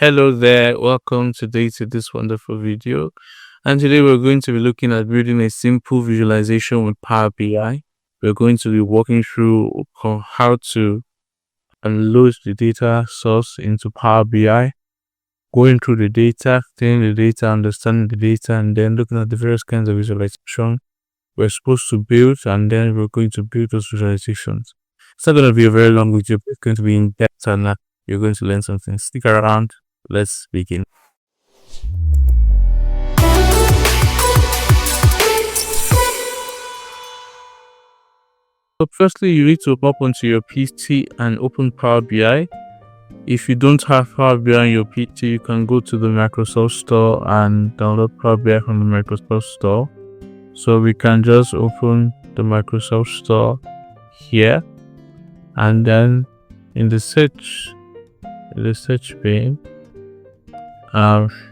Hello there, welcome today to this wonderful video. And today we're going to be looking at building a simple visualization with Power BI. We're going to be walking through how to load the data source into Power BI, going through the data, cleaning the data, understanding the data, and then looking at the various kinds of visualization we're supposed to build, and then we're going to build those visualizations. It's not going to be a very long video, it's going to be in depth and you're going to learn something. Stick around. Let's begin. So firstly, you need to hop onto your PC and open Power BI. If you don't have Power BI on your PC, you can go to the Microsoft Store and download Power BI from the Microsoft Store. So we can just open the Microsoft Store here, and then in the search pane,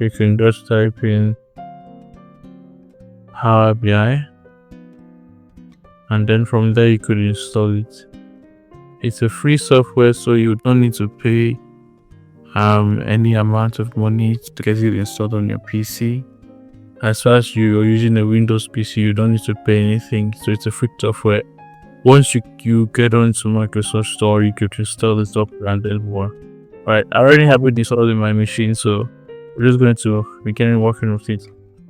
you can just type in Power BI, and then from there you could install it. It's a free software, so you don't need to pay any amount of money to get it installed on your PC. As far as you are using a Windows PC, you don't need to pay anything, so it's a free software. Once you get onto Microsoft Store, you could install the software and then more. Alright, I already have it installed in my machine, so we're just going to begin working with it.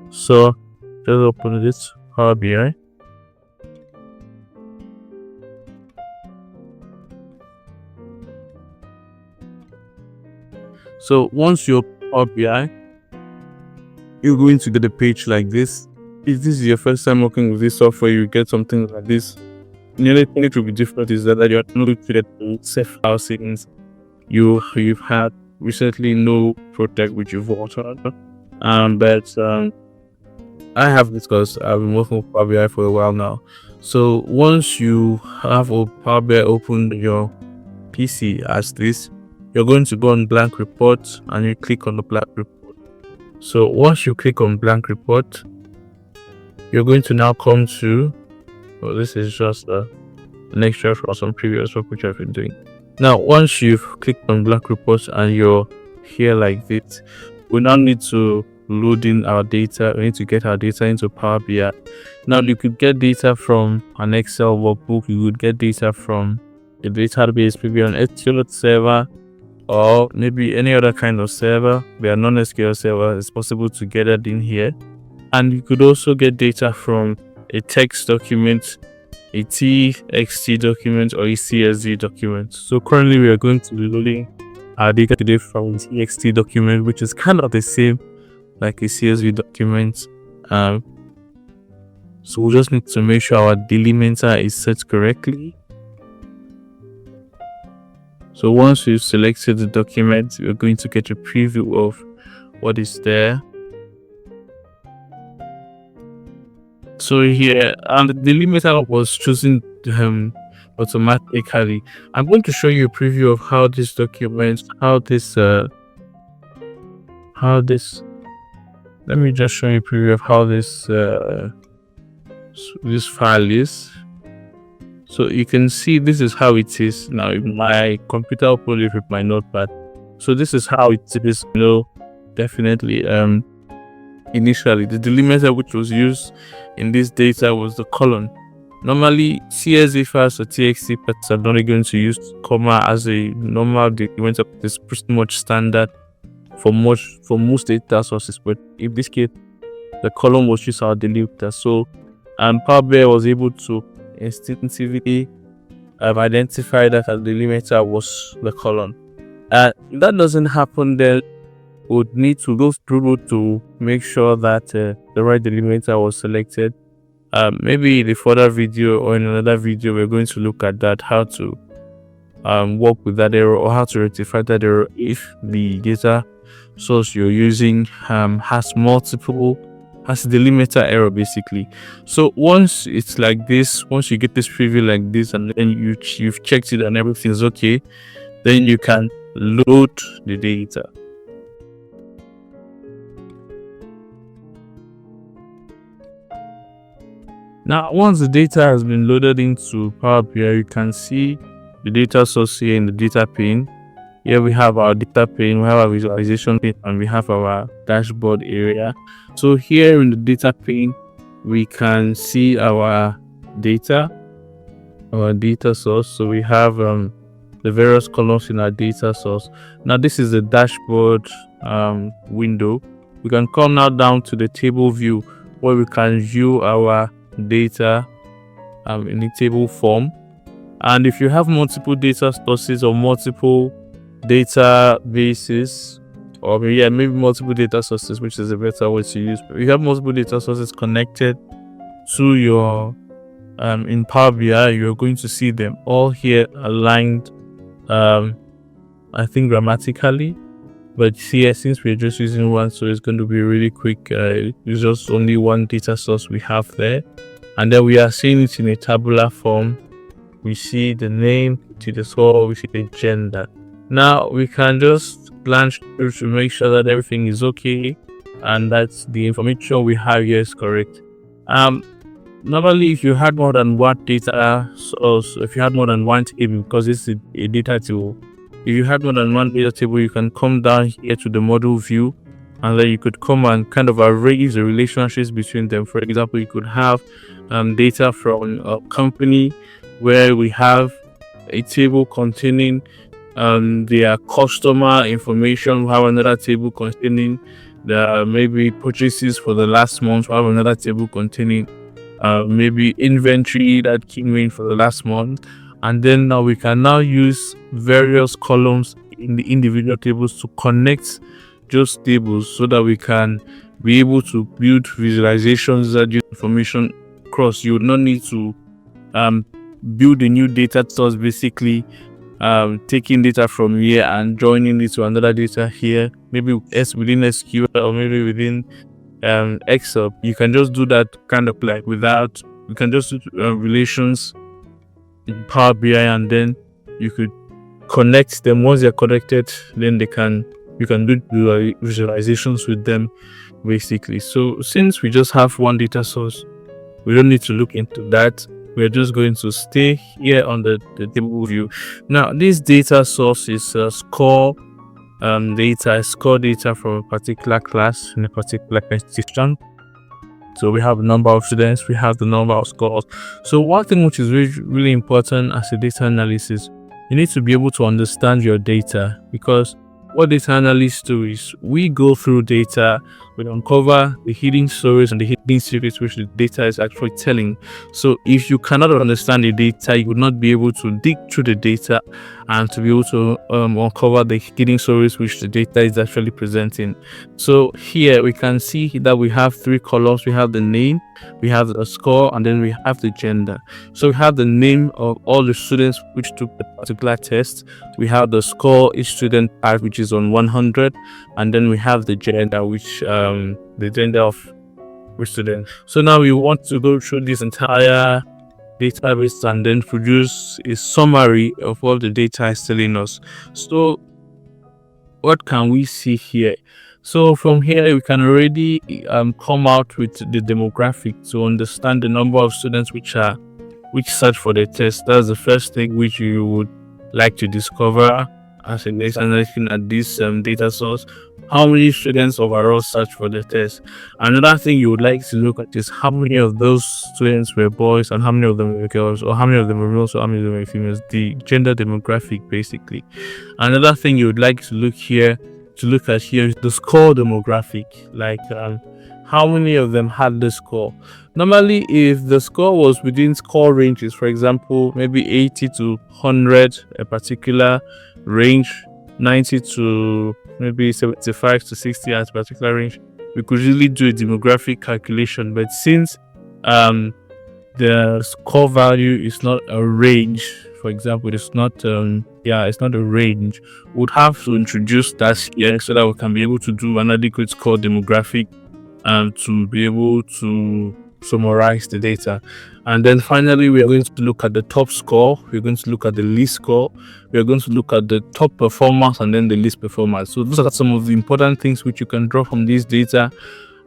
So just open this Power BI. So once you're Power BI, you're going to get a page like this. If this is your first time working with this software, you get something like this. The only thing that will be different is that you're not looking at the safe housings. You've had recently no project which you've worked on, but I have this because I've been working with Power BI for a while now. So once you have a Power BI open your PC as this, you're going to go on blank report and you click on the blank report. So once you click on blank report, you're going to now come to, this is just an extra from some previous work which I've been doing. Now once you've clicked on blank report and you're here like this, we now need to load in our data. We need to get our data into Power BI. Now you could get data from an Excel workbook, you could get data from a database, maybe an SQL server, or maybe any other kind of server. We are non-SQL server, it's possible to get it in here. And you could also get data from a text document, a TXT document, or a CSV document. So currently we are going to be loading our data today from a TXT document, which is kind of the same like a CSV document. So we just need to make sure our delimiter is set correctly. So once we've selected the document, we're going to get a preview of what is there. So here, and the delimiter was chosen automatically. I'm going to show you a preview of how this document, let me just show you a preview of how this file is. So you can see this is how it is now. My computer uploaded with my notepad. So this is how it is, definitely. Initially, the delimiter which was used in this data was the colon. Normally, CSV files or TXT files are not going to use comma as a normal delimiter. It's pretty much standard for most data sources, but in this case, the column was just our delimiter. So, Power BI was able to instinctively identify that the delimiter was the column. That doesn't happen, then would need to go through to make sure that the right delimiter was selected. Maybe in the further video or in another video, we're going to look at that, how to work with that error or how to rectify that error if the data source you're using has delimiter error basically. So once it's like this, once you get this preview like this, and then you've checked it and everything's okay, then you can load the data. Now once the data has been loaded into Power BI, you can see the data source here in the data pane. Here we have our data pane, we have our visualization pane, and we have our dashboard area. So here in the data pane, we can see our data source. So we have the various columns in our data source. Now this is the dashboard window. We can come now down to the table view, where we can view our data in the table form. And if you have multiple data sources or multiple databases, or maybe multiple data sources, which is a better way to use, but you have multiple data sources connected to your in Power BI, you're going to see them all here aligned, I think grammatically. But here, since we're just using one, so it's going to be really quick. It's just only one data source we have there, and then we are seeing it in a tabular form. We see the name, to the score, we see the gender. Now we can just glance through to make sure that everything is okay and that the information we have here is correct. Normally, if you had more than one data source, if you had more than one table, because this is a data table, if you had more than one data table, you can come down here to the model view, and then you could come and kind of arrange the relationships between them. For example, you could have data from a company where we have a table containing their customer information. We have another table containing the maybe purchases for the last month. We have another table containing maybe inventory that came in for the last month. And then now we can now use various columns in the individual tables to connect those tables, so that we can be able to build visualizations that use information across. You would not need to build a new data source, basically taking data from here and joining it to another data here, maybe within SQL or maybe within Excel. You can just do that kind of like without, you can just do relations in Power BI, and then you could connect them. Once they're connected, then you can do visualizations with them, basically. So since we just have one data source, we don't need to look into that. We're just going to stay here on the table view. Now this data source is score data from a particular class in a particular institution. So we have the number of students, we have the number of scores. So one thing which is really, really important as a data analysis, you need to be able to understand your data, because what data analysts do is we go through data, we uncover the hidden stories and the hidden secrets which the data is actually telling. So if you cannot understand the data, you would not be able to dig through the data and to be able to uncover the hidden stories which the data is actually presenting. So here we can see that we have three columns. We have the name, we have the score, and then we have the gender. So we have the name of all the students which took the particular test. We have the score each student had, which is on 100, and then we have the gender, which the gender of which student. So now we want to go through this entire database and then produce a summary of what the data is telling us. So what can we see here? So from here we can already come out with the demographic to understand the number of students which search for the test. That's the first thing which you would like to discover as a next analyst at this data source. How many students overall search for the test? Another thing you would like to look at is how many of those students were boys and how many of them were girls, or how many of them were males or how many of them were females. The gender demographic, basically. Another thing you would like to look at here is the score demographic, like how many of them had the score. Normally, if the score was within score ranges, for example, maybe 80 to 100, a particular range, 90 to maybe 75 to 60 at a particular range, we could really do a demographic calculation. But since the score value is not a range, for example, it's not a range, we would have to introduce that here so that we can be able to do an adequate score demographic to be able to summarize the data. And then finally, we are going to look at the top score, we're going to look at the least score, we are going to look at the top performers and then the least performers. So those are some of the important things which you can draw from this data,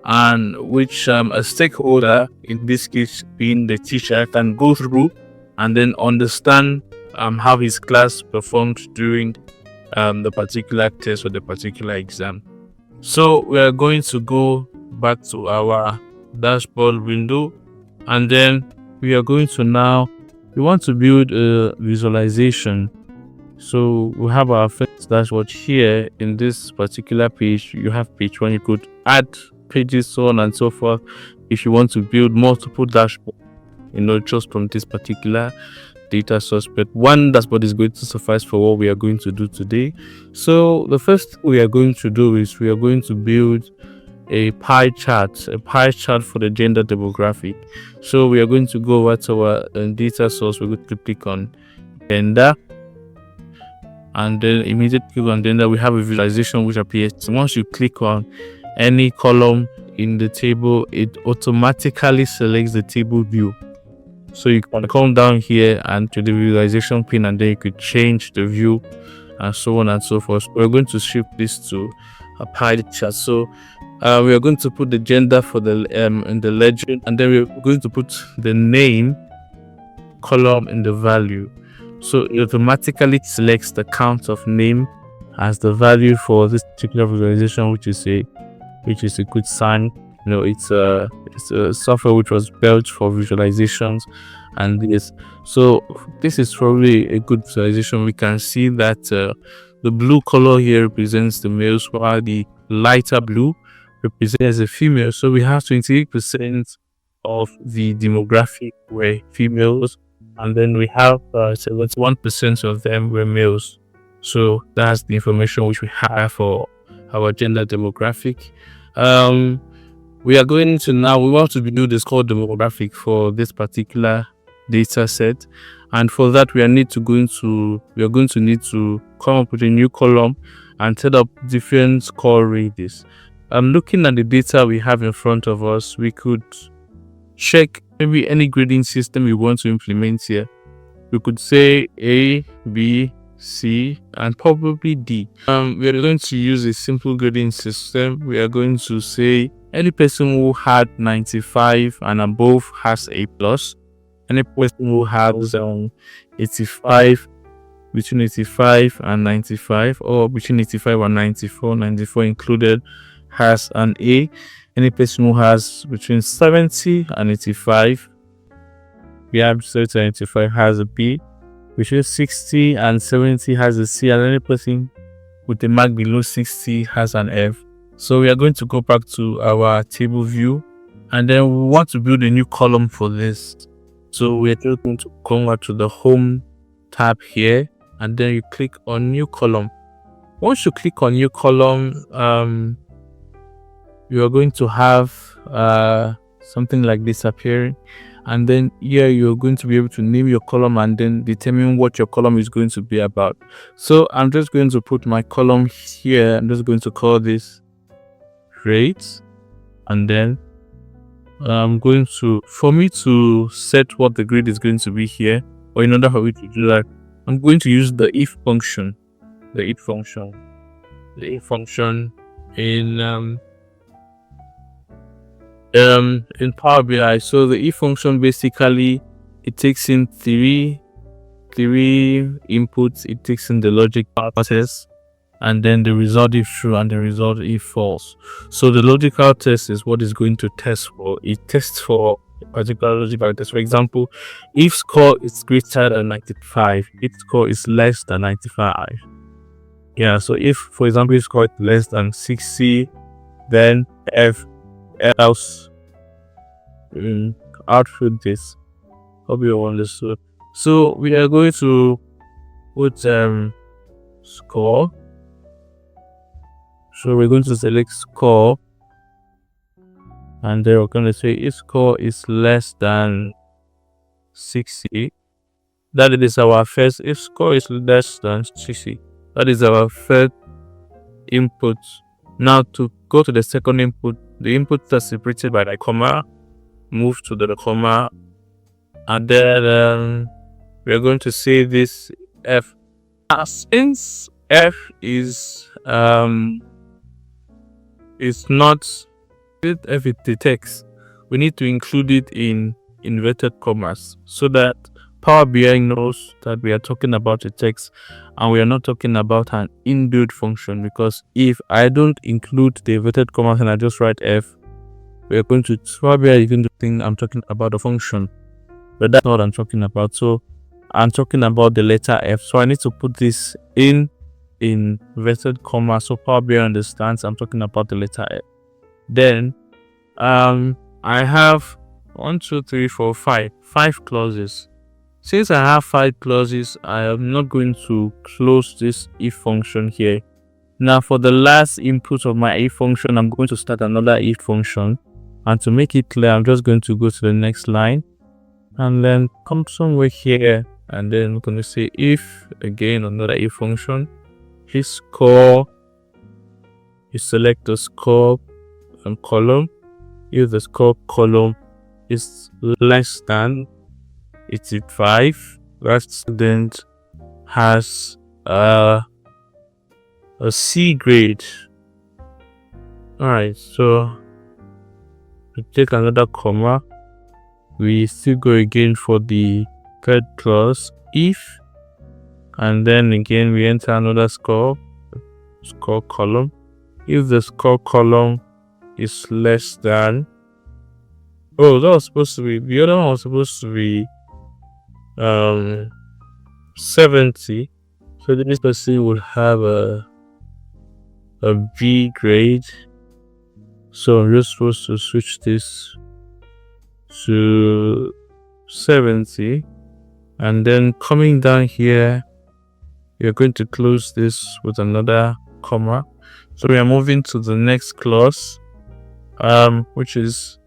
and which a stakeholder, in this case being the teacher, can go through and then understand how his class performed during the particular test or the particular exam. So we are going to go back to our dashboard window, and then we are going to we want to build a visualization. So we have our first dashboard here. In this particular page, you have page 1. You could add pages, so on and so forth, if you want to build multiple dashboards, just from this particular data source. But one dashboard is going to suffice for what we are going to do today. So the first thing we are going to do is we are going to build a pie chart for the gender demographic. So we are going to go over to our data source. We're going to click on gender, and then immediately click on gender. We have a visualization which appears. So once you click on any column in the table, it automatically selects the table view. So you can come down here and to the visualization pane, and then you could change the view and so on and so forth. We're going to shift this to a pie chart. So we are going to put the gender for the in the legend, and then we're going to put the name column in the value. So it automatically selects the count of name as the value for this particular visualization, which is a good sign. It's a software which was built for visualizations, and so this is probably a good visualization. We can see that the blue color here represents the males, while the lighter blue represents the female. So we have 28% of the demographic were females, and then we have 71% of them were males. So that's the information which we have for our gender demographic. We are going to we want to do this called demographic for this particular data set, and for that we are going to need to come up with a new column and set up different score radius. Looking at the data we have in front of us, we could check maybe any grading system we want to implement here. We could say A, B, C, and probably D. We are going to use a simple grading system. We are going to say any person who had 95 and above has A+. Any person who has 85, between 85 and 95, or between 85 and 94 included, has an A. Any person who has between 70 and 85, we have 70 and 85, has a B. Between 60 and 70 has a C, and any person with a mark below 60 has an F. So we are going to go back to our table view, and then we want to build a new column for this. So we are just going to come out to the home tab here, and then you click on new column. Once you click on new column, you are going to have something like this appearing, and then here you're going to be able to name your column and then determine what your column is going to be about. So I'm just going to put my column here. I'm just going to call this grades, and then I'm going to, for me to set what the grade is going to be here, or in order for me to do that, I'm going to use the if function. The if function in Power BI. So the if function basically, it takes in three inputs. It takes in the logic test, and then the result if true and the result if false. So the logical test is what is going to test for. It tests for a particular logical test. For example, if score is greater than 95, if score is less than 95. Yeah, so if, for example, if score is less than 60, then else output this. Hope you understood. So we are going to put score. So we're going to select score, and then we're going to say if score is less than 60, that is our first. If score is less than 60, that is our first input. Now to go to the second input, the inputs are separated by the comma. Move to the comma, and then we are going to say this F. Since F is not F, it detects, we need to include it in inverted commas so that Power BI knows that we are talking about a text and we are not talking about an inbuilt function, because if I don't include the inverted commas and I just write F, we're going to Power BI is going to think I'm talking about a function, but that's not what I'm talking about. So I'm talking about the letter F. So I need to put this in inverted commas so Power BI understands I'm talking about the letter F. Then I have 1, 2, 3, 4, 5 clauses. Since I have 5 clauses, I am not going to close this if function here. Now for the last input of my if function, I'm going to start another if function. And to make it clear, I'm just going to go to the next line and then come somewhere here, and then I'm going to say if, again, another if function. His score, you select the score and column. If the score column is less than 85, that student has a C grade. Alright, so we take another comma. We still go again for the third clause, if, and then again we enter another score column. If the score column is less than, that was supposed to be, the other one was supposed to be 70. So this person would have a B grade. So I'm just supposed to switch this to 70, and then coming down here, you're going to close this with another comma. So we are moving to the next clause, which is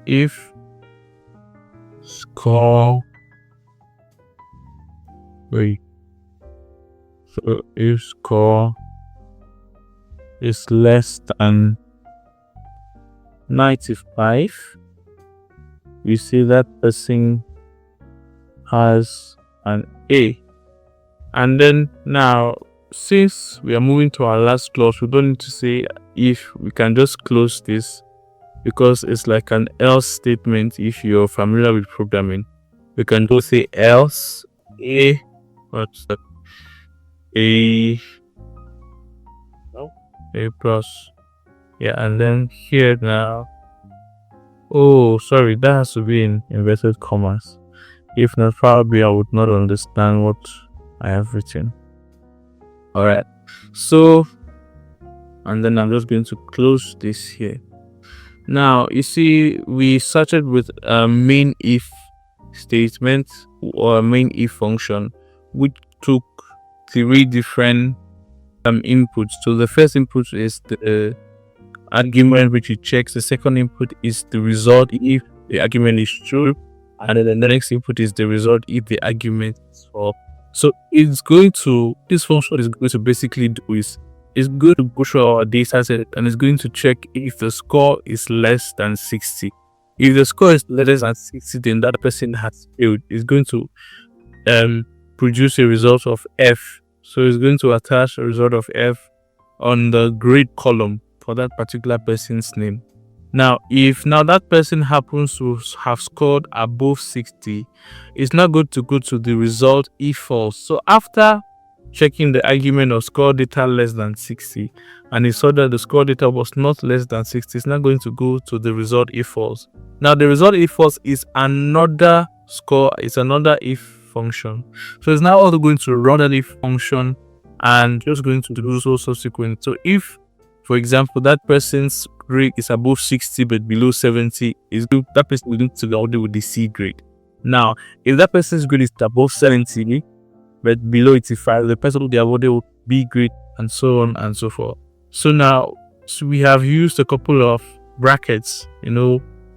if score. So if score is less than 95, you see that person has an A. And then now, since we are moving to our last clause, we don't need to say if. We can just close this because it's like an else statement. If you're familiar with programming, we can just say else A. What's that? A plus. Yeah, and then here now. Oh, sorry, that has to be in inverted commas. If not, probably I would not understand what I have written. Alright, so, and then I'm just going to close this here. Now, you see, we started with a main if statement or a main if function, which took 3 different inputs. So the first input is the argument which it checks. The second input is the result if the argument is true, and then the next input is the result if the argument is false. So this function is going to basically do is it's going to go through our data set and it's going to check if the score is less than 60. If the score is less than 60, then that person has failed. It's going to produce a result of F. So it's going to attach a result of F on the grade column for that particular person's name. Now, if that person happens to have scored above 60, it's not going to go to the result if false. So after checking the argument of score data less than 60, and it saw that the score data was not less than 60, it's not going to go to the result if false. Now, the result if false is another score, it's another if function. So it's now also going to run that if function and just going to do so subsequent. So if, for example, that person's grade is above 60 but below 70, that person will need to be awarded with the C grade. Now, if that person's grade is above 70 but below 85, the person will be awarded with B grade, and so on and so forth. So now, we have used a couple of brackets, many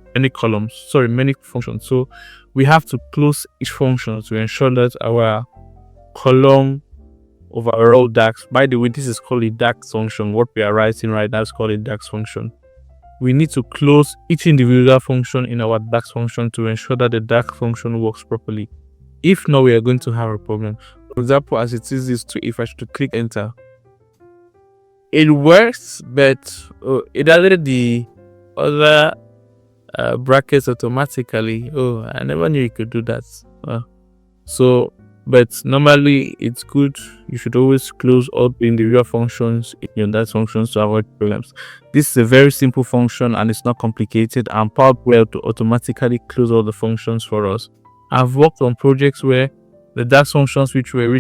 functions. So we have to close each function to ensure that our column of our raw DAX. By the way, this is called a DAX function. What we are writing right now is called a DAX function. We need to close each individual function in our DAX function to ensure that the DAX function works properly. If not, we are going to have a problem. For example, as it is this two, if I should click enter, it works, but it added the other brackets automatically. Oh, I never knew you could do that. So, but normally it's good. You should always close all the individual functions in your DAX functions to avoid problems. This is a very simple function and it's not complicated, and Power BI to automatically close all the functions for us. I've worked on projects where the DAX functions which were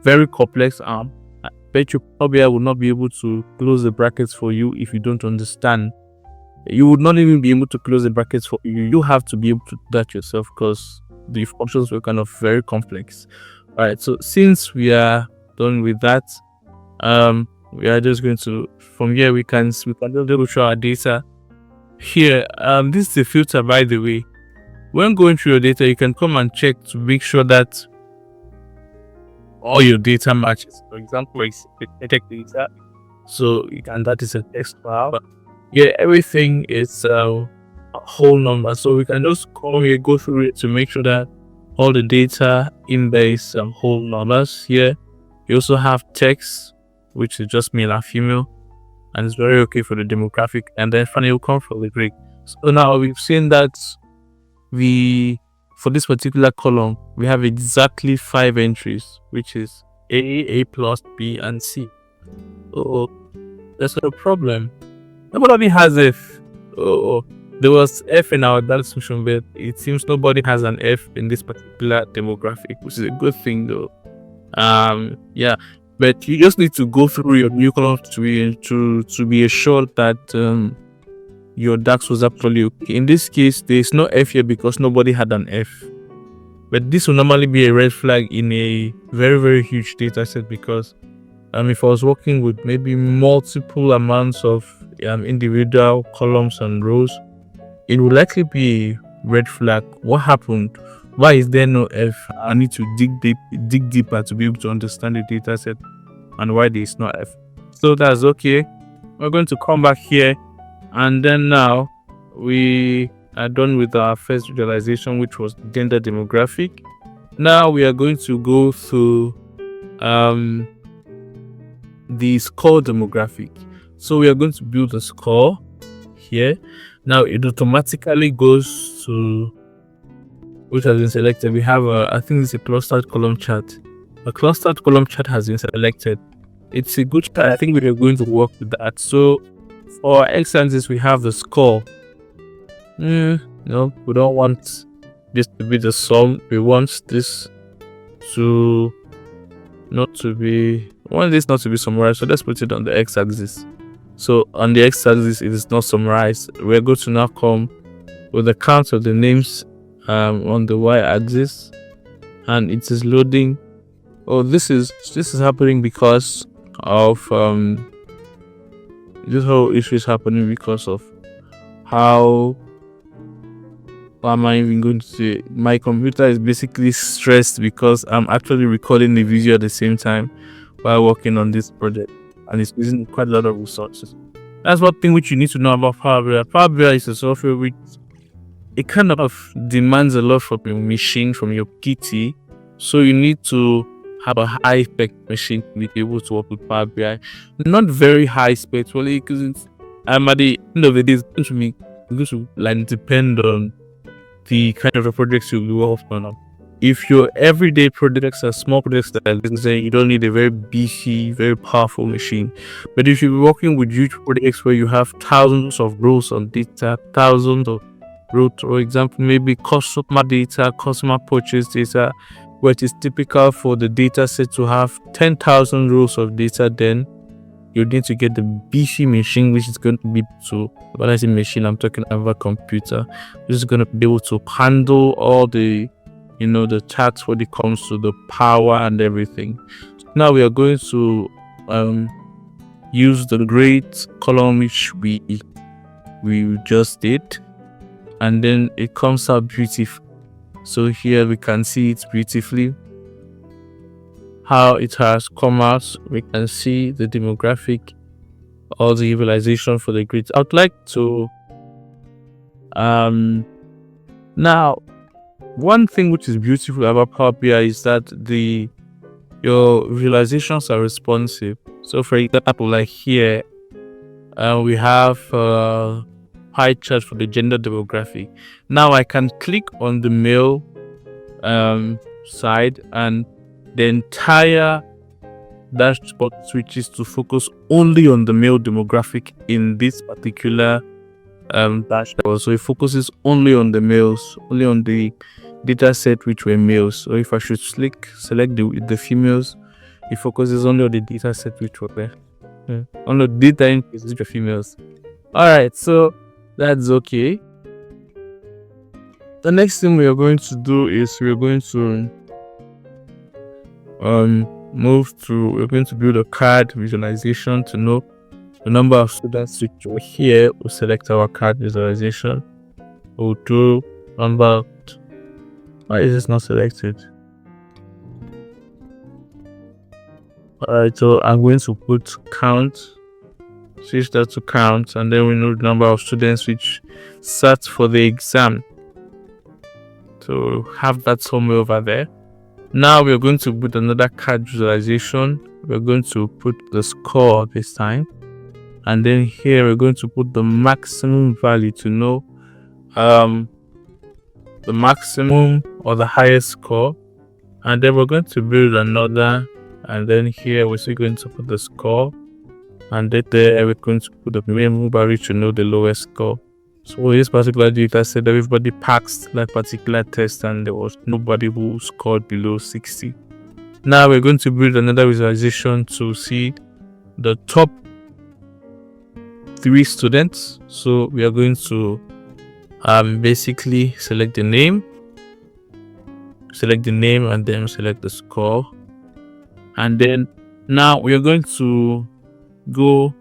very complex, I bet you Power BI will not be able to close the brackets for you if you don't understand. You would not even be able to close the brackets for you. You have to be able to do that yourself because the functions were kind of very complex. All right, so since we are done with that, we are just going to, from here we can just go through our data. Here, this is a filter, by the way. When going through your data, you can come and check to make sure that all your data matches. For example, it's text data, so you can, that is a text file. But yeah, everything is a whole number, so we can just come here, go through it to make sure that all the data in there is whole numbers. Here you also have text, which is just male and female, and it's very okay for the demographic. And then finally we'll come for the Greek. So now we've seen that for this particular column we have exactly 5 entries, which is A plus, B, and C. Oh, that's not a problem. Nobody has F. There was F in our data function, but it seems nobody has an F in this particular demographic, which is a good thing though. Yeah, but you just need to go through your new column to be assured that your DAX was actually okay. In this case, there is no F here because nobody had an F. But this will normally be a red flag in a very, very huge data set, because if I was working with maybe multiple amounts of individual columns and rows, it will likely be a red flag. What happened? Why is there no F? I need to dig deeper to be able to understand the data set and why there is no F. So that's okay. We're going to come back here, and then now we are done with our first visualization, which was gender demographic. Now we are going to go through the score demographic. So we are going to build a score here. Now it automatically goes to which has been selected. We have I think it's a clustered column chart. A clustered column chart has been selected. It's a good chart. I think we are going to work with that. So for our x-axis we have the score. No, we don't want this to be the sum. We want this to not to be summarized. So let's put it on the x-axis. So on the x-axis it is not summarized. We're going to now come with the count of the names on the y-axis, and it is loading. Oh, this is happening because of this whole issue is happening because of how am I even going to say, my computer is basically stressed because I'm actually recording the video at the same time while working on this project, and it's using quite a lot of resources. That's one thing which you need to know about Power BI. Power BI is a software which it kind of demands a lot from your machine, from your PT. So you need to have a high spec machine to be able to work with Power BI. Not very high spec, really, because it's at the end of the day, it's going to like depend on the kind of projects you'll be working on. If your everyday projects are small projects like this, then you don't need a very beefy, very powerful machine. But if you're working with huge projects where you have thousands of rows on data, thousands of rows, for example, maybe customer data, customer purchase data, where it is typical for the data set to have 10,000 rows of data, then you need to get the beefy machine, which is going to be when I say machine, I'm talking about computer, which is going to be able to handle all the the charts when it comes to the power and everything. Now we are going to use the grade column which we just did, and then it comes out beautiful. So here we can see it beautifully how it has come out. We can see the demographic or the visualization for the grids. I would like to now, one thing which is beautiful about Power BI is that your visualizations are responsive. So for example, like here, we have pie chart for the gender demographic. Now I can click on the male side, and the entire dashboard switches to focus only on the male demographic in this particular dashboard. So it focuses only on the males, only on the data set which were males. So if I should select the females, it focuses only on the data set which were there. On the data inputs which were females. Alright, so that's okay. The next thing we are going to do is we're going to we're going to build a card visualization to know the number of students which were here. We'll select our card visualization. We'll do number. Why is this not selected? Alright, so I'm going to put count, switch that to count, and then we know the number of students which sat for the exam. So have that somewhere over there. Now we're going to put another card visualization. We're going to put the score this time, and then here we're going to put the maximum value to know the maximum or the highest score, and then we're going to build another, and then here we're still going to put the score, and then there we're going to put the minimum value to know the lowest score. So this particular data set, everybody passed that particular test and there was nobody who scored below 60. Now we're going to build another visualization to see the top 3 students. So we are going to basically select the name and then select the score. And then now we are going to go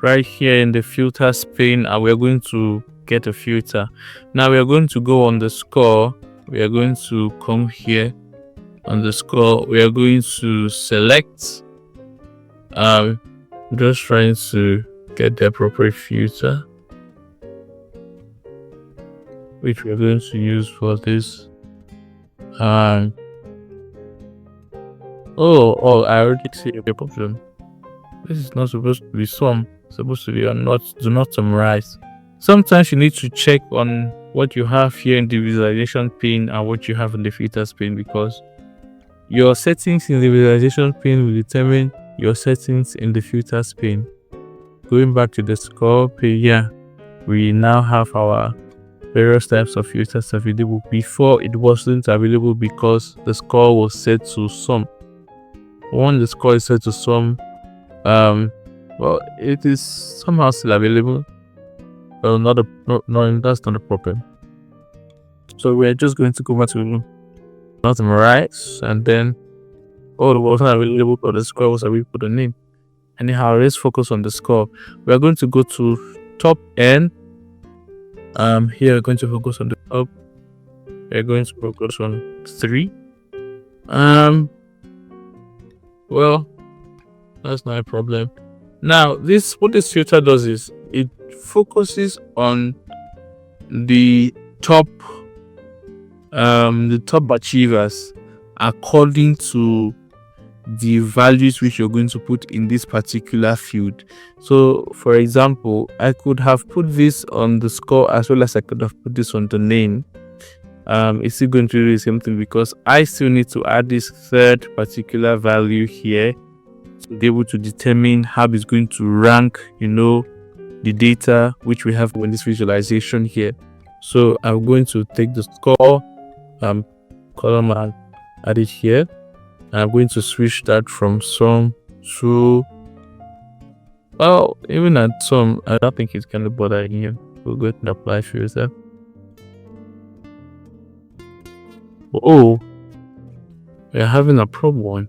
right here in the filters pane, and we're going to get a filter. Now we are going to go on the score. We are going to come here on the score. We are going to select just trying to get the appropriate filter which we are going to use for this. I already see a problem. This is not supposed to be sum. Supposed to be or not, do not summarize. Sometimes you need to check on what you have here in the visualization pane and what you have in the filters pane, because your settings in the visualization pane will determine your settings in the filters pane. Going back to the score pane, we now have our various types of filters available. Before it wasn't available because the score was set to sum. When the score is set to sum, well, it is somehow still available. Well, that's not a problem. So we're just going to go back to not summarize, and then it wasn't available, but the score was available for the name. Anyhow, let's focus on the score. We are going to go to top N. Here we're going to focus on the top. We're going to focus on 3. Well, that's not a problem. Now, what this filter does is it focuses on the top achievers according to the values which you're going to put in this particular field. So, for example, I could have put this on the score as well as I could have put this on the name. It's still going to do the same thing because I still need to add this third particular value here to be able to determine how it's going to rank, the data which we have in this visualization here. So I'm going to take the score column and add it here. And I'm going to switch that from sum to, well, even at sum, I don't think it's going to bother here. We'll go and apply filter. Oh, we're having a problem.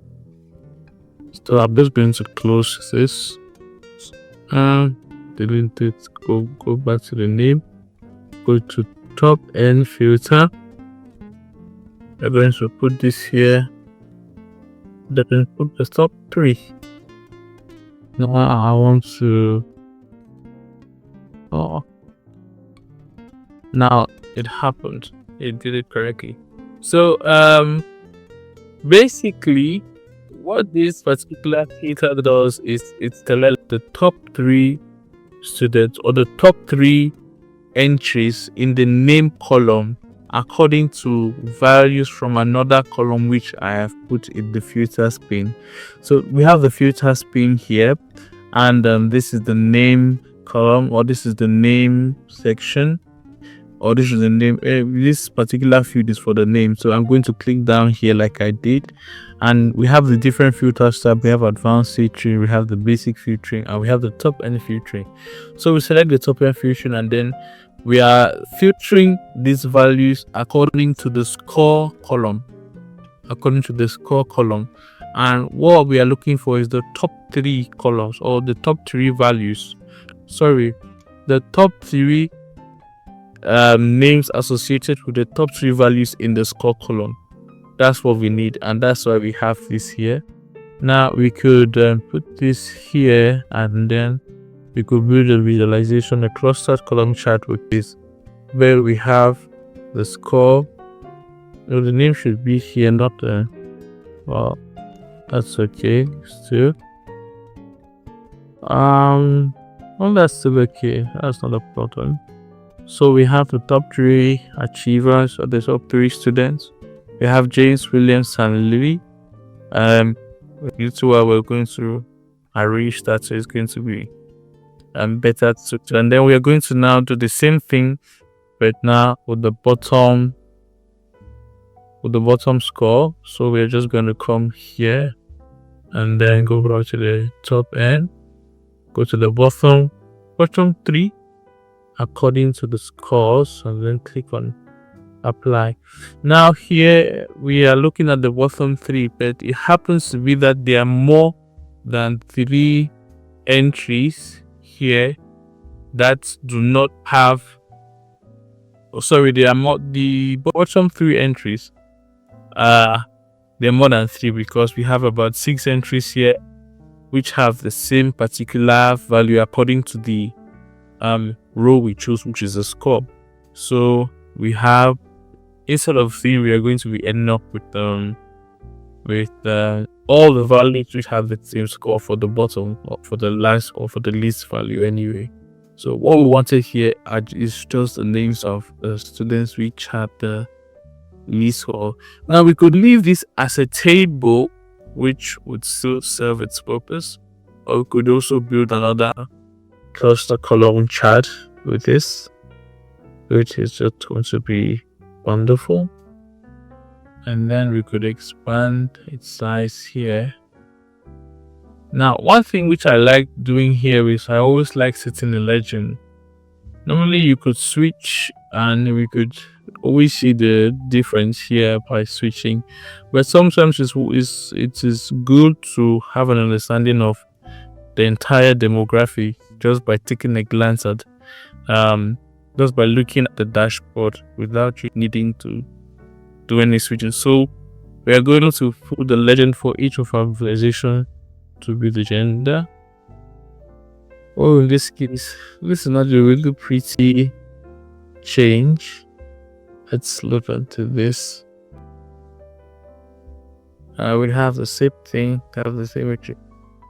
So I'm just going to close this and delete it. Go back to the name. Go to top N filter. We're going to put this here. Then put the top 3. Now I want to. Oh, now it happened. It did it correctly. So basically, what this particular filter does is it selects the top 3 students or the top 3 entries in the name column according to values from another column which I have put in the filters pane. So we have the filters pane here, and this is the name column, or this is the name section, or this is the name. This particular field is for the name, so I'm going to click down here like I did, and we have the different filters tab. We have advanced filtering, we have the basic filtering, and we have the top end filtering. So we select the top end filtering, and then we are filtering these values according to the score column. And what we are looking for is the top 3 columns, or the top 3 values. The top 3 names associated with the top 3 values in the score column. That's what we need, and that's why we have this here. Now we could put this here, and then we could build a visualization, a clustered column chart with this, where we have the score. The name should be here, not well, that's okay still. Well, that's still okay, that's not a problem. So we have the top 3 achievers, or the top 3 students. We have James, Williams, and Louis. These two we're going to arrange that, so it's going to be better to, and then we are going to now do the same thing, but now with the bottom score. So we're just going to come here and then go back to the top end, go to the bottom 3 according to the scores, and then click on apply. Now here we are looking at the bottom 3, but it happens to be that there are more than 3 entries here that do not have, there are more, the bottom 3 entries there are more than 3, because we have about 6 entries here which have the same particular value according to the row we choose, which is a score. So we have, instead of 3, we are going to be ending up with all the values which have the same score for the bottom, or for the last, or for the least value anyway. So what we wanted here is just the names of the students which had the least score. Now we could leave this as a table, which would still serve its purpose, or we could also build another cluster column chart with this, which is just going to be wonderful. And then we could expand its size here. Now, one thing which I like doing here is I always like setting a legend. Normally you could switch and we could always see the difference here by switching, but sometimes it is good to have an understanding of the entire demographic just by taking a glance at just by looking at the dashboard without you needing to do any switching. So we are going to put the legend for each of our visualization to be the gender. Oh, in this case, this is not a really pretty change. Let's look into this. We have the same thing, have the symmetry.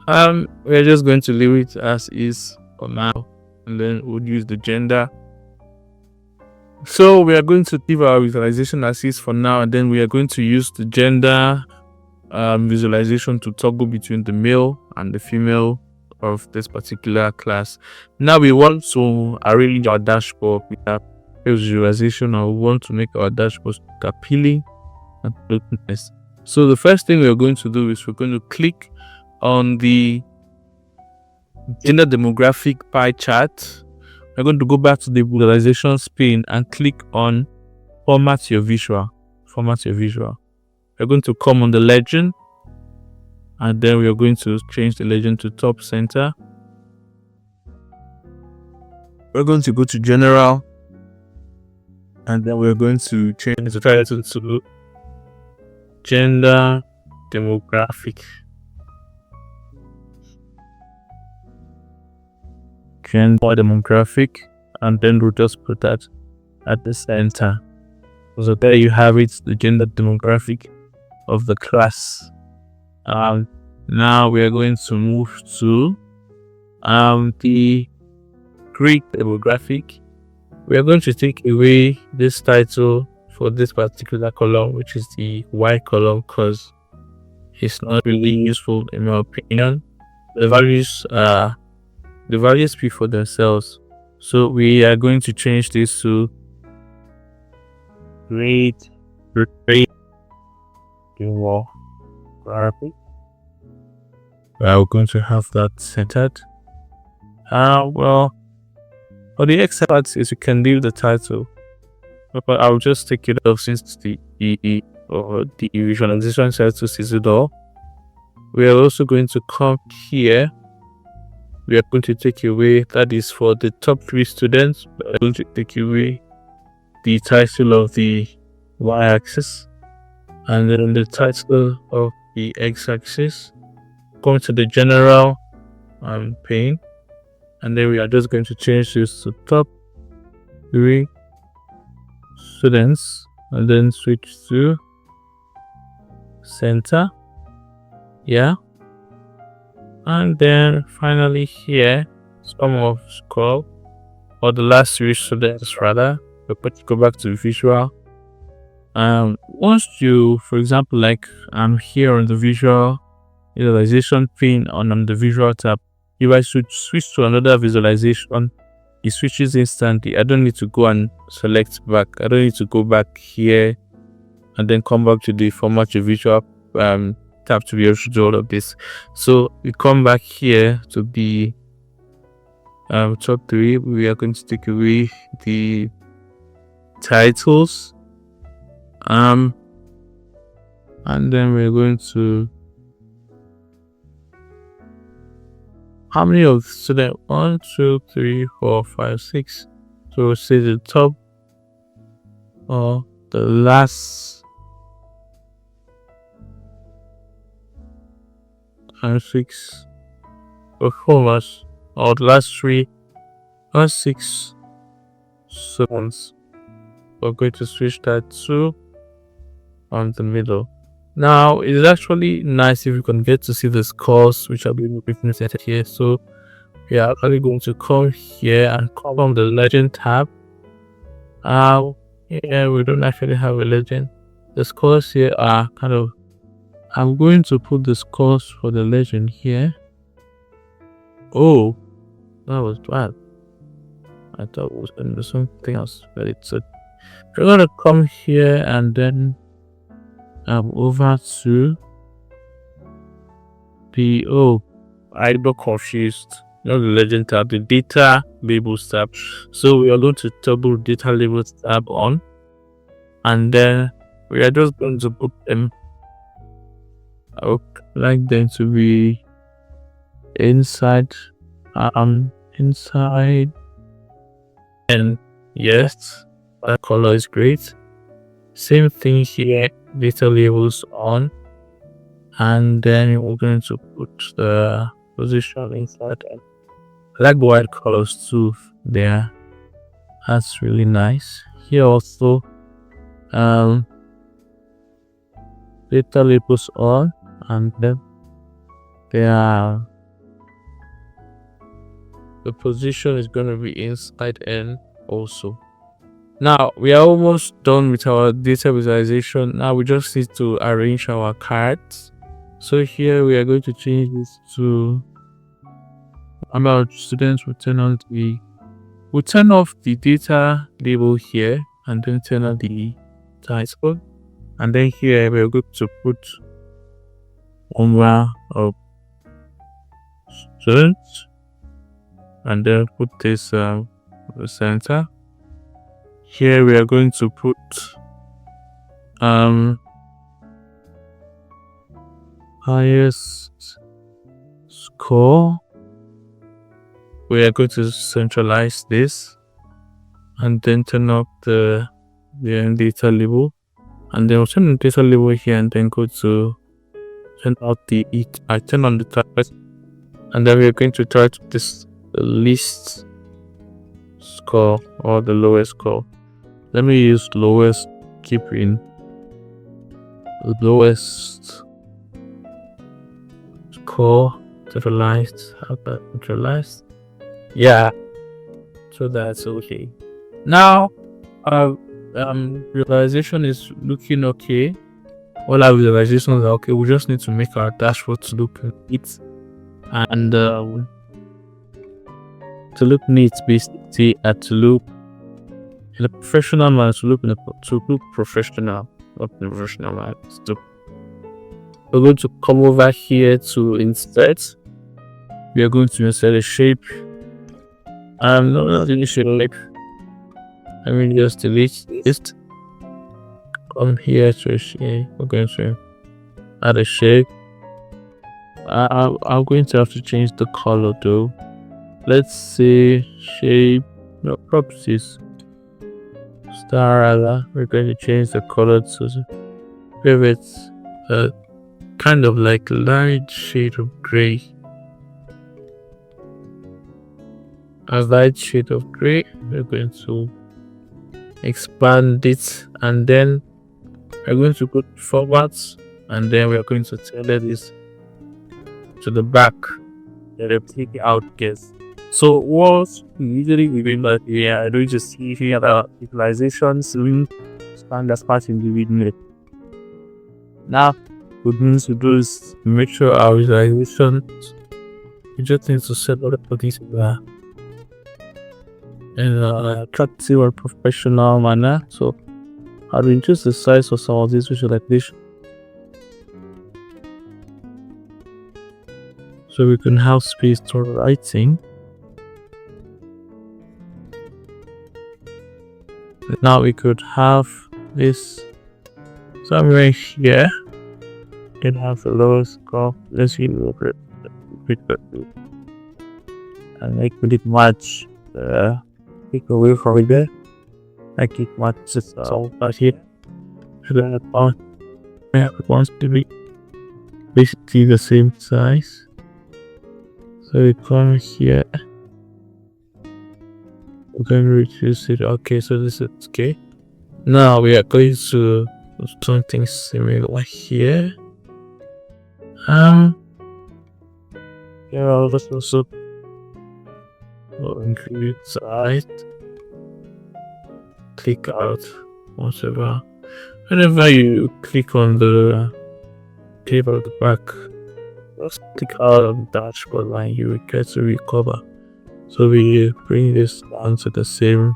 We're just going to leave it as is for now, and then we'll use the gender. So we are going to leave our visualization as is for now, and then we are going to use the gender visualization to toggle between the male and the female of this particular class. Now we want to arrange our dashboard with our visualization, and we want to make our dashboard appealing and look nice. So the first thing we're going to do is we're going to click on the gender demographic pie chart. We're going to go back to the visualization pane and click on format your visual. We're going to come on the legend, and then we are going to change the legend to top center. We're going to go to general, and then we're going to change the title to gender demographic. And then we'll just put that at the center. So there you have it, the gender demographic of the class. Now we are going to move to the grade demographic. We are going to take away this title for this particular column, which is the Y column, because it's not really useful in my opinion. The values speak for themselves. So we are going to change this to grade more graphic. We're going to have that centered. Well, for the X axis, you can leave the title, but I'll just take it off since the visualization title is it all. We are also going to come here. We are going to take away, that is for the top 3 students, we are going to take away the title of the y-axis, and then the title of the x-axis. Come to the general pane, and then we are just going to change this to top 3 students, and then switch to center. Yeah, and then finally here, sum of score, or the last 3 students rather. Go back to visual. Once you, for example, like I'm here on the visualization pane on the visual tab, if I should switch to another visualization, it switches instantly. I don't need to go and select back. I don't need to go back here and then come back to the format your visual tab to be able to do all of this. So we come back here to the top 3. We are going to take away the titles, and then we're going to, how many of student 1, 2, 3, 4, 5, 6. So we'll say the top or the last 6 performers, or the last 3 or 6 seconds. We're going to switch that to on the middle. Now it's actually nice if you can get to see the scores which are being represented here. So we are actually going to come here and come on the legend tab. Yeah, we don't actually have a legend. The scores here are kind of, I'm going to put the scores for the legend here. Oh, that was bad. I thought it was going to be something else, but it's a, we're gonna come here and then over to the, I got confused. Not the legend tab, the data labels tab. So we are going to toggle data labels tab on, and then we are just going to put them. I would like them to be inside, inside, and yes, that color is great. Same thing here, data labels on, and then we're going to put the position inside. I like white colors too there. That's really nice. Here also, data labels on, and then the position is going to be inside and also. Now we are almost done with our data visualization. Now we just need to arrange our cards. So here we are going to change this to about students. Will turn on we'll turn off the data label here, and then turn on the title, and then here we're going to put number of students, and then put this the center. Here we are going to put highest score. We are going to centralize this, and then turn up the data label, and then we'll turn the data label here, and then go to turn out the turn on the target, and then we are going to try to this the least score or the lowest score. Let me use lowest, keep in lowest score centralized. How about centralized? Yeah, so that's okay. Now visualization is looking okay. All our visualizations are okay. We just need to make our dashboard to look neat and to look neat, basically, and to look in a professional manner, to look professional, not in a professional manner. So we're going to come over here to insert. We are going to insert a shape. Not really shape. I mean, just delete this. Come here to a shape. We're going to add a shape. I'm going to have to change the color though. Let's say shape, no, properties. Star rather. We're going to change the color to favorite, kind of like light shade of gray. A light shade of gray. We're going to expand it, and then we're going to go to formats, and then we're going to tailor this to the back. Take out guess. So what usually we do that here, I don't just see here the visualizations we expand as part in the video. Now what we need to do is make sure our visualizations, we just need to set all the things in an attractive or professional manner. So I'll reduce the size of some of these visualizations so we can have space for writing. Now we could have this somewhere here. We can have the lowest score. Let's see and make it match the take away from there. Like it matches all that here. So that it wants to be basically the same size. So we come here. We're going to reduce it. Okay, so this is okay. Now we are going to do something similar here. Yeah, I'll just also increase size. Click out whatever. Whenever you click on the table at the back, just click out on the dashboard line, you will get to recover. So we bring this down to the same,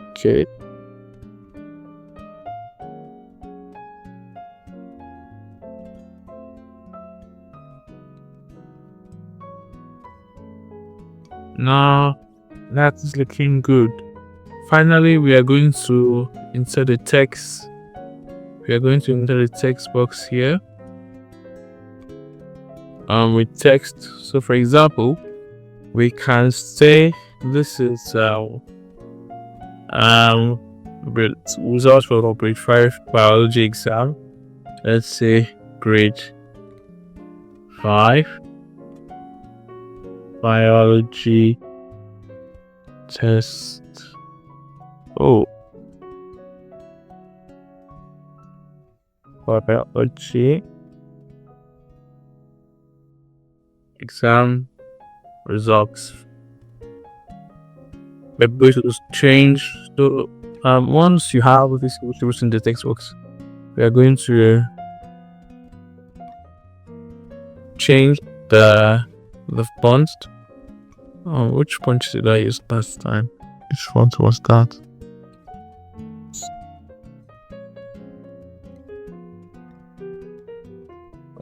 okay. Now that is looking good. Finally, we are going to insert the text. We are going to enter the text box here with text. So for example, we can say this is results for grade 5 biology exam. Let's say grade 5 biology test. Biology exam results. We're going to change. So once you have this in the text box, we are going to change the font. Which font did I use last time? Which font was that?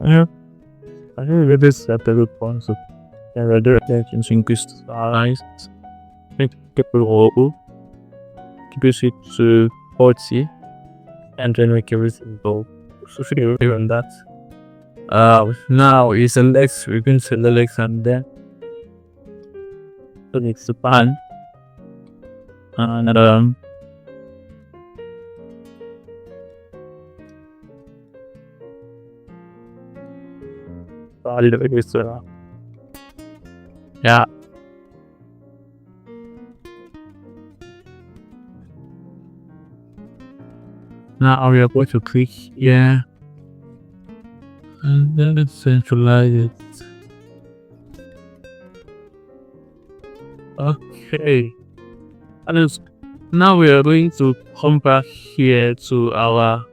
Yeah, I think this is a good point. So, rather attention to increase the size. Keep it to 40, and then make everything go. So, figure on that. Now we select. We're going to select and then select the pan, and yeah. Now we are going to click here, and then let's centralize it. Okay. And now we are going to come back here to our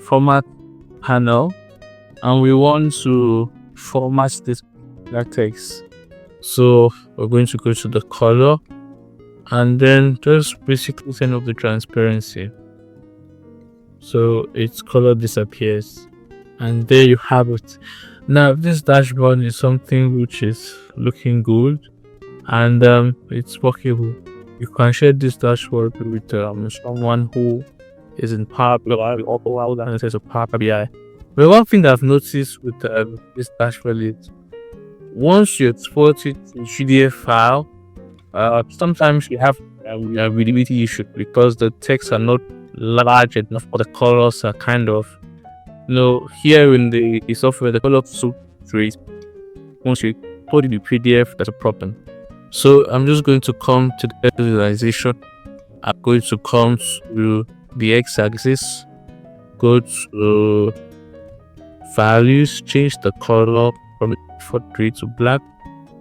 format panel, and we want to format this text. So we're going to go to the color and then just basically turn off the transparency, so its color disappears, and there you have it. Now this dashboard is something which is looking good, and it's workable. You can share this dashboard with someone who is in Power BI or access of Power BI. But one thing I've noticed with this dashboard is once you export it in PDF file, sometimes you have readability issue because the texts are not large enough, or the colors are kind of, here in the software, the color so great. Once you put it in PDF, that's a problem. So I'm just going to come to the visualization. I'm going to come to the x-axis, go to values, change the color from default gray to black,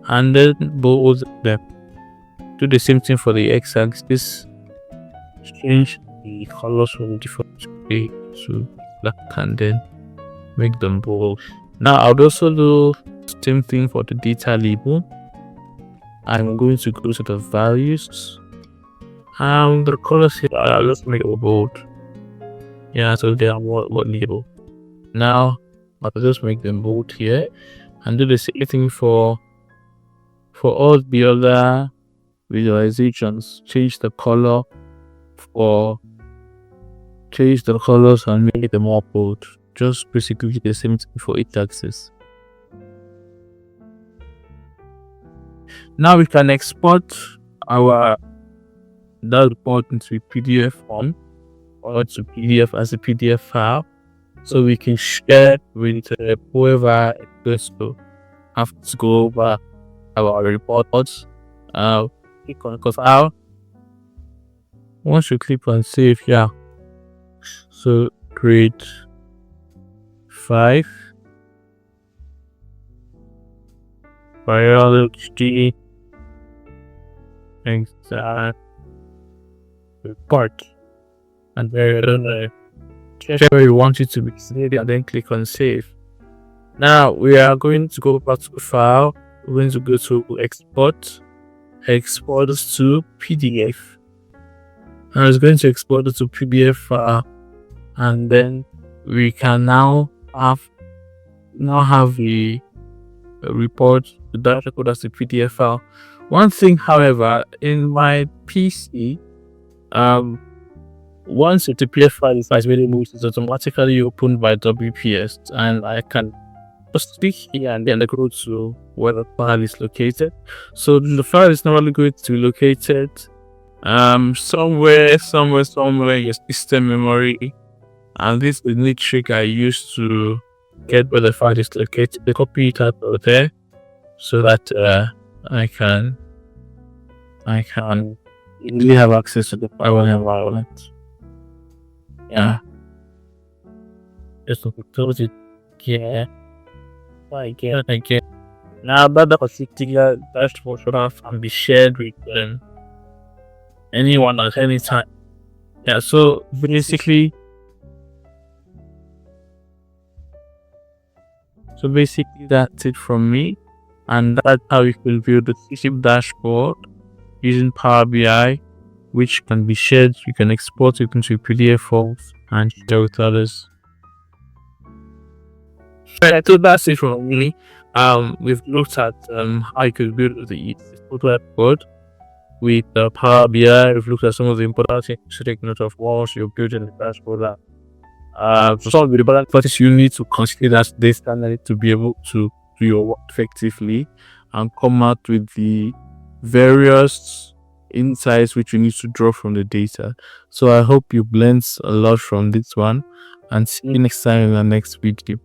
and then bold them. Do the same thing for the x-axis, change the colors from default gray to black, and then make them bold. Now I'll also do the same thing for the data label. I'm going to go to the values, and the colors here, I'll just make it bold. Yeah, so they are more label. Now I'll just make them bold here, and do the same thing for all the other visualizations. Change the colors and make them more bold. Just basically the same thing for each axis. Now we can export our report into a PDF form or to PDF as a PDF file, so we can share with whoever is to have to go over our reports. Click on file. Once you click on save, so grade 5 biology exam report, and where where you want it to be saved, and then click on save. Now we are going to go back to file. We're going to go to export to PDF. I was going to export it to PDF file, and then we can now have the report, the data code as a PDF file. One thing, however, in my PC, once the PDF file is available, it's automatically opened by WPS, and I can just click here and then go to where the file is located. So the file is normally going to be located somewhere in your system memory, and this is the neat trick I use to get where the file is located. I copy it out of there so that I can easily have access to the file environment. Just to close it here. Again. Now that particular dashboard can be shared with anyone at any time. So basically that's it from me, and that's how you can build the CSIP dashboard using Power BI, which can be shared. You can export it into PDF forms and share with others. So that's it from me. We've looked at how you could build the dashboard with Power BI. We've looked at some of the important things to take note of once you're building the dashboard. Some of the important parts you need to consider as data standard to be able to do your work effectively and come out with the various insights which you need to draw from the data. So I hope you learned a lot from this one, and see you next time in the next video.